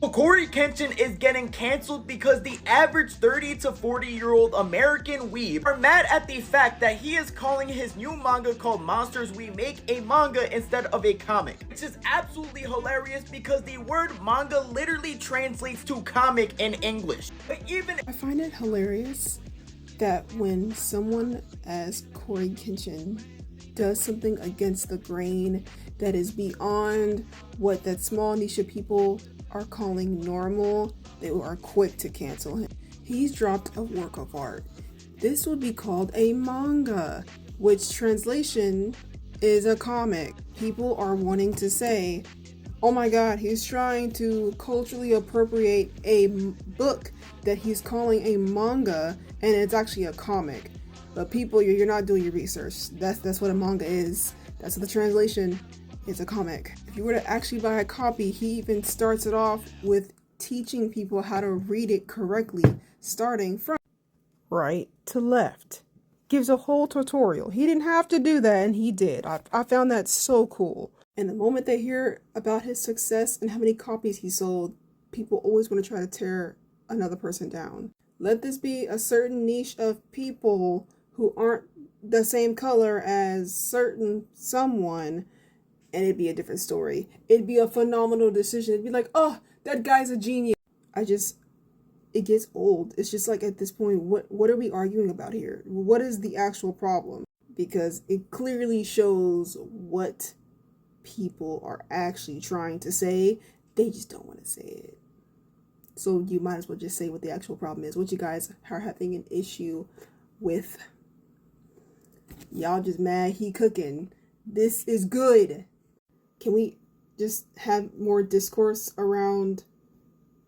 Well, Corey Kenshin is getting canceled because the average 30 to 40-year-old American weeb are mad at the fact that he is calling his new manga called Monsters We Make a manga instead of a comic. Which is absolutely hilarious because the word manga literally translates to comic in English. But even I find it hilarious that when someone as Corey Kenshin does something against the grain that is beyond what that small niche of people are calling normal, they are quick to cancel him. He's dropped a work of art. This would be called a manga, which translation is a comic. People are wanting to say, oh my god, he's trying to culturally appropriate a book that he's calling a manga, and it's actually a comic. But people, you're not doing your research. That's what a manga is. That's what the translation is, a comic. If you were to actually buy a copy, he even starts it off with teaching people how to read it correctly, starting from right to left. Gives a whole tutorial. He didn't have to do that, and he did. I found that so cool. And the moment they hear about his success and how many copies he sold, people always want to try to tear another person down. Let this be a certain niche of people who aren't the same color as certain someone, and it'd be a different story. It'd be a phenomenal decision. It'd be like, oh, that guy's a genius. It gets old. It's just like, at this point, what are we arguing about here? What is the actual problem? Because it clearly shows what people are actually trying to say. They just don't want to say it. So you might as well just say what the actual problem is. What you guys are having an issue with. Y'all just mad he cooking. This is good. Can we just have more discourse around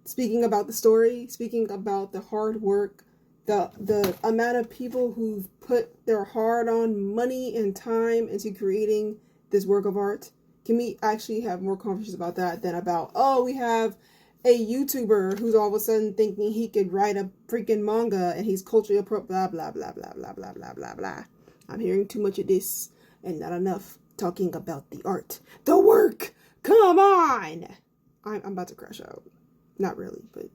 speaking about the story, speaking about the hard work, the amount of people who've put their hard-earned money and time into creating this work of art? Can we actually have more conversations about that than about, oh, we have a YouTuber who's all of a sudden thinking he could write a freaking manga and he's culturally appropriate, blah, blah, blah, blah, blah, blah, blah, blah, blah. I'm hearing too much of this and not enough talking about the art. The work! Come on! I'm about to crash out. Not really, but...